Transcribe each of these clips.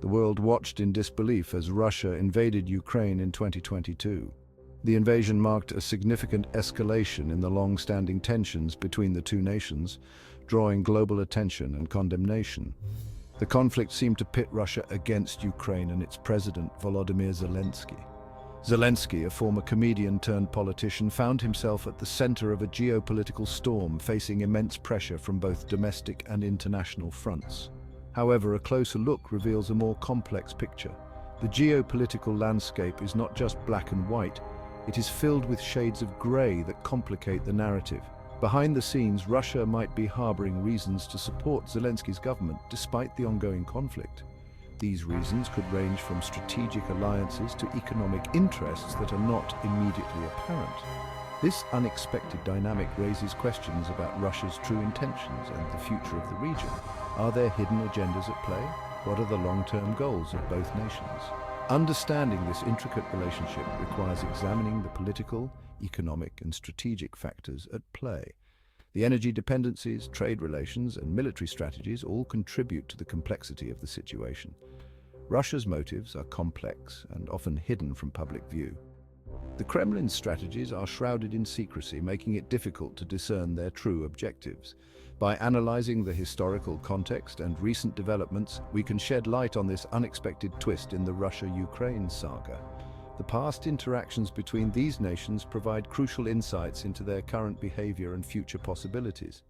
The world watched in disbelief as Russia invaded Ukraine in 2022. The invasion marked a significant escalation in the long-standing tensions between the two nations, drawing global attention and condemnation. The conflict seemed to pit Russia against Ukraine and its president, Volodymyr Zelensky. Zelensky, a former comedian turned politician, found himself at the center of a geopolitical storm, facing immense pressure from both domestic and international fronts. However, a closer look reveals a more complex picture. The geopolitical landscape is not just black and white, it is filled with shades of gray that complicate the narrative. Behind the scenes, Russia might be harboring reasons to support Zelensky's government despite the ongoing conflict. These reasons could range from strategic alliances to economic interests that are not immediately apparent. This unexpected dynamic raises questions about Russia's true intentions and the future of the region. Are there hidden agendas at play? What are the long-term goals of both nations? Understanding this intricate relationship requires examining the political, economic, and strategic factors at play. The energy dependencies, trade relations, and military strategies all contribute to the complexity of the situation. Russia's motives are complex and often hidden from public view. The Kremlin's strategies are shrouded in secrecy, making it difficult to discern their true objectives. By analyzing the historical context and recent developments, we can shed light on this unexpected twist in the Russia-Ukraine saga. The past interactions between these nations provide crucial insights into their current behavior and future possibilities.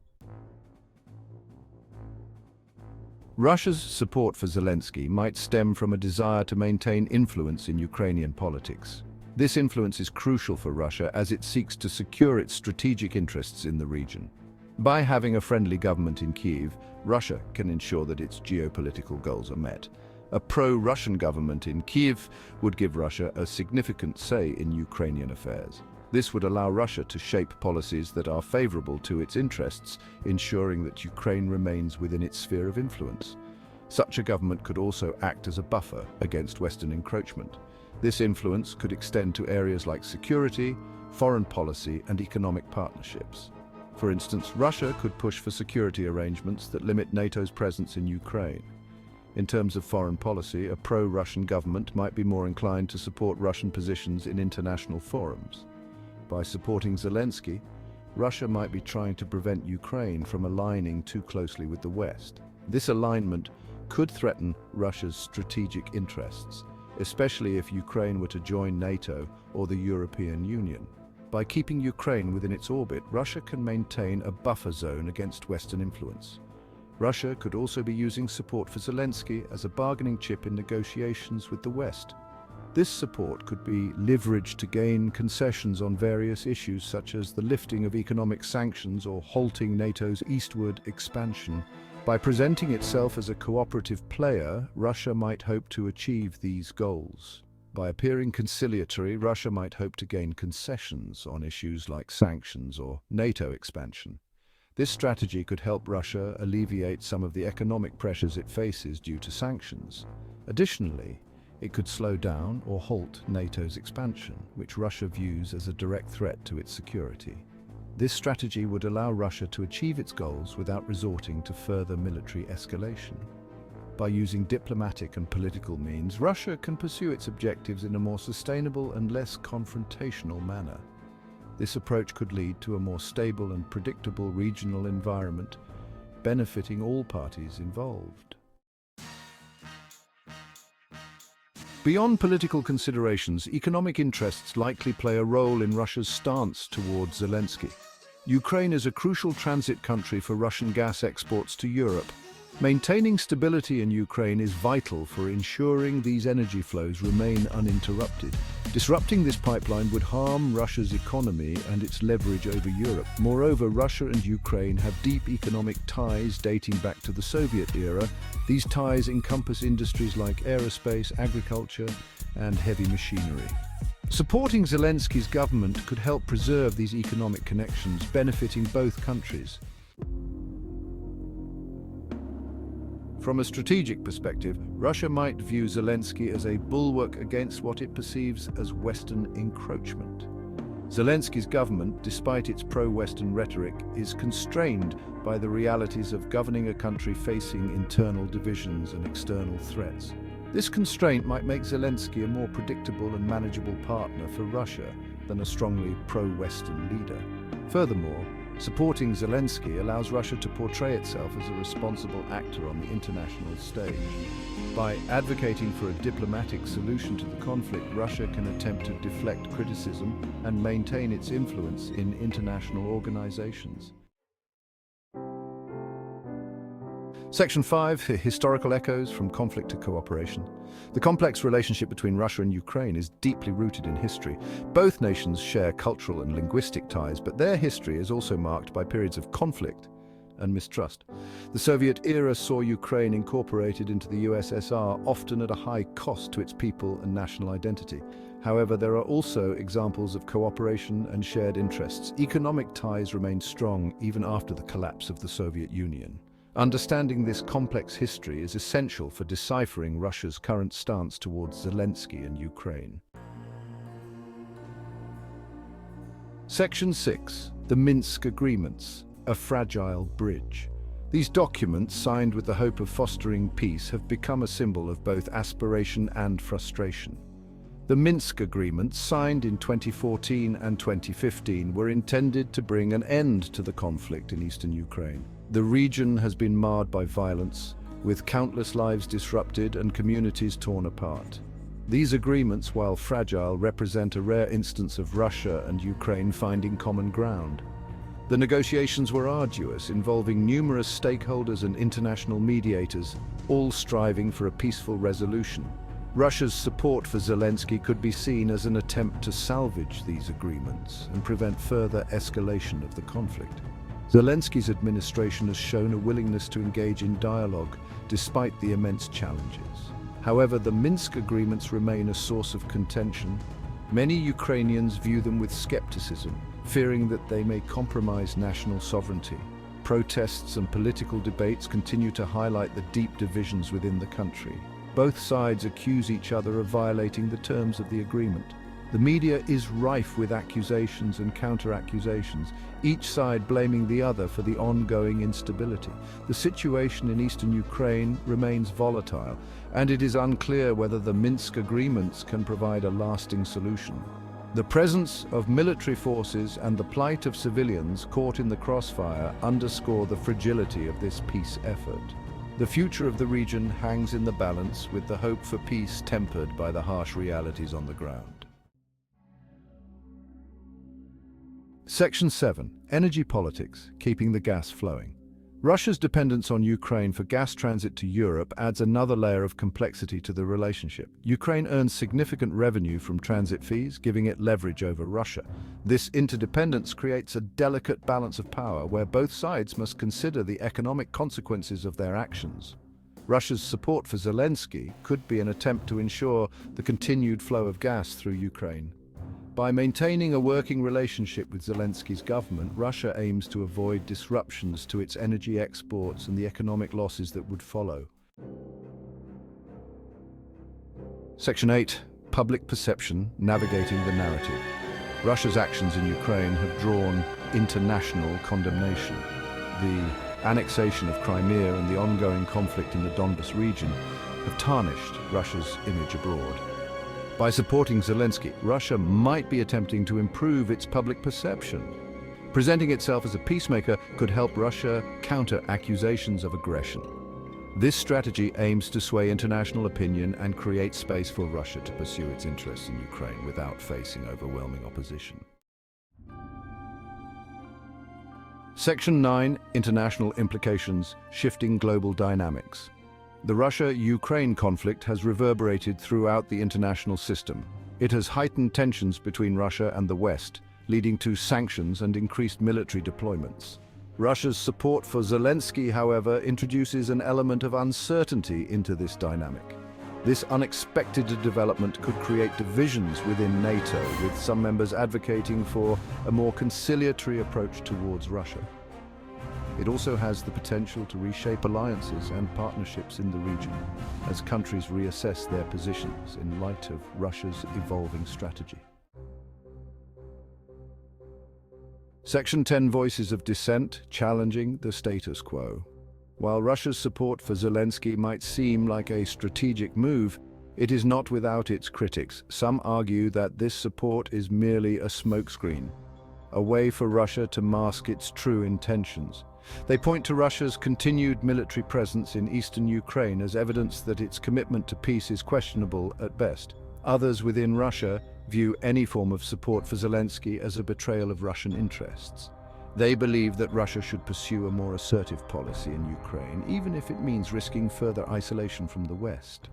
Russia's support for Zelensky might stem from a desire to maintain influence in Ukrainian politics. This influence is crucial for Russia as it seeks to secure its strategic interests in the region. By having a friendly government in Kyiv, Russia can ensure that its geopolitical goals are met. A pro-Russian government in Kyiv would give Russia a significant say in Ukrainian affairs. This would allow Russia to shape policies that are favorable to its interests, ensuring that Ukraine remains within its sphere of influence. Such a government could also act as a buffer against Western encroachment. This influence could extend to areas like security, foreign policy, and economic partnerships. For instance, Russia could push for security arrangements that limit NATO's presence in Ukraine. In terms of foreign policy, a pro-Russian government might be more inclined to support Russian positions in international forums. By supporting Zelensky, Russia might be trying to prevent Ukraine from aligning too closely with the West. This alignment could threaten Russia's strategic interests, especially if Ukraine were to join NATO or the European Union. By keeping Ukraine within its orbit, Russia can maintain a buffer zone against Western influence. Russia could also be using support for Zelensky as a bargaining chip in negotiations with the West. This support could be leveraged to gain concessions on various issues such as the lifting of economic sanctions or halting NATO's eastward expansion. By presenting itself as a cooperative player, Russia might hope to achieve these goals. By appearing conciliatory, Russia might hope to gain concessions on issues like sanctions or NATO expansion. This strategy could help Russia alleviate some of the economic pressures it faces due to sanctions. Additionally, it could slow down or halt NATO's expansion, which Russia views as a direct threat to its security. This strategy would allow Russia to achieve its goals without resorting to further military escalation. By using diplomatic and political means, Russia can pursue its objectives in a more sustainable and less confrontational manner. This approach could lead to a more stable and predictable regional environment, benefiting all parties involved. Beyond political considerations, economic interests likely play a role in Russia's stance towards Zelensky. Ukraine is a crucial transit country for Russian gas exports to Europe. Maintaining stability in Ukraine is vital for ensuring these energy flows remain uninterrupted. Disrupting this pipeline would harm Russia's economy and its leverage over Europe. Moreover, Russia and Ukraine have deep economic ties dating back to the Soviet era. These ties encompass industries like aerospace, agriculture, and heavy machinery. Supporting Zelensky's government could help preserve these economic connections, benefiting both countries. From a strategic perspective, Russia might view Zelensky as a bulwark against what it perceives as Western encroachment. Zelensky's government, despite its pro-Western rhetoric, is constrained by the realities of governing a country facing internal divisions and external threats. This constraint might make Zelensky a more predictable and manageable partner for Russia than a strongly pro-Western leader. Furthermore, supporting Zelensky allows Russia to portray itself as a responsible actor on the international stage. By advocating for a diplomatic solution to the conflict, Russia can attempt to deflect criticism and maintain its influence in international organizations. Section 5, Historical Echoes from Conflict to Cooperation. The complex relationship between Russia and Ukraine is deeply rooted in history. Both nations share cultural and linguistic ties, but their history is also marked by periods of conflict and mistrust. The Soviet era saw Ukraine incorporated into the USSR, often at a high cost to its people and national identity. However, there are also examples of cooperation and shared interests. Economic ties remain strong even after the collapse of the Soviet Union. Understanding this complex history is essential for deciphering Russia's current stance towards Zelensky and Ukraine. Section 6. The Minsk Agreements, a fragile bridge. These documents, signed with the hope of fostering peace, have become a symbol of both aspiration and frustration. The Minsk Agreements, signed in 2014 and 2015, were intended to bring an end to the conflict in eastern Ukraine. The region has been marred by violence, with countless lives disrupted and communities torn apart. These agreements, while fragile, represent a rare instance of Russia and Ukraine finding common ground. The negotiations were arduous, involving numerous stakeholders and international mediators, all striving for a peaceful resolution. Russia's support for Zelensky could be seen as an attempt to salvage these agreements and prevent further escalation of the conflict. Zelensky's administration has shown a willingness to engage in dialogue despite the immense challenges. However, the Minsk agreements remain a source of contention. Many Ukrainians view them with skepticism, fearing that they may compromise national sovereignty. Protests and political debates continue to highlight the deep divisions within the country. Both sides accuse each other of violating the terms of the agreement. The media is rife with accusations and counter-accusations, each side blaming the other for the ongoing instability. The situation in eastern Ukraine remains volatile, and it is unclear whether the Minsk agreements can provide a lasting solution. The presence of military forces and the plight of civilians caught in the crossfire underscore the fragility of this peace effort. The future of the region hangs in the balance, with the hope for peace tempered by the harsh realities on the ground. Section 7. Energy Politics, Keeping the Gas Flowing. Russia's dependence on Ukraine for gas transit to Europe adds another layer of complexity to the relationship. Ukraine earns significant revenue from transit fees, giving it leverage over Russia. This interdependence creates a delicate balance of power where both sides must consider the economic consequences of their actions. Russia's support for Zelensky could be an attempt to ensure the continued flow of gas through Ukraine. By maintaining a working relationship with Zelensky's government, Russia aims to avoid disruptions to its energy exports and the economic losses that would follow. Section 8. Public Perception, Navigating the Narrative. Russia's actions in Ukraine have drawn international condemnation. The annexation of Crimea and the ongoing conflict in the Donbas region have tarnished Russia's image abroad. By supporting Zelensky, Russia might be attempting to improve its public perception. Presenting itself as a peacemaker could help Russia counter accusations of aggression. This strategy aims to sway international opinion and create space for Russia to pursue its interests in Ukraine without facing overwhelming opposition. Section 9. International Implications, Shifting Global Dynamics. The Russia-Ukraine conflict has reverberated throughout the international system. It has heightened tensions between Russia and the West, leading to sanctions and increased military deployments. Russia's support for Zelensky, however, introduces an element of uncertainty into this dynamic. This unexpected development could create divisions within NATO, with some members advocating for a more conciliatory approach towards Russia. It also has the potential to reshape alliances and partnerships in the region as countries reassess their positions in light of Russia's evolving strategy. Section 10. Voices of Dissent, Challenging the Status Quo. While Russia's support for Zelensky might seem like a strategic move, it is not without its critics. Some argue that this support is merely a smokescreen, a way for Russia to mask its true intentions. They point to Russia's continued military presence in eastern Ukraine as evidence that its commitment to peace is questionable at best. Others within Russia view any form of support for Zelensky as a betrayal of Russian interests. They believe that Russia should pursue a more assertive policy in Ukraine, even if it means risking further isolation from the West.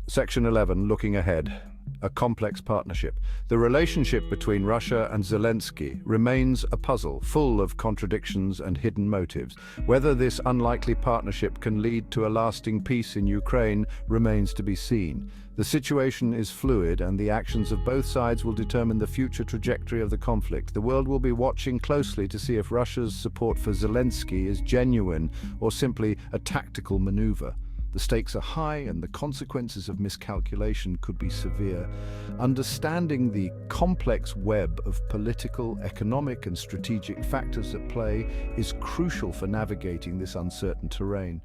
Section 11, looking ahead. A complex partnership. The relationship between Russia and Zelensky remains a puzzle, full of contradictions and hidden motives. Whether this unlikely partnership can lead to a lasting peace in Ukraine remains to be seen. The situation is fluid, and the actions of both sides will determine the future trajectory of the conflict. The world will be watching closely to see if Russia's support for Zelensky is genuine or simply a tactical maneuver. The stakes are high, and the consequences of miscalculation could be severe. Understanding the complex web of political, economic, and strategic factors at play is crucial for navigating this uncertain terrain.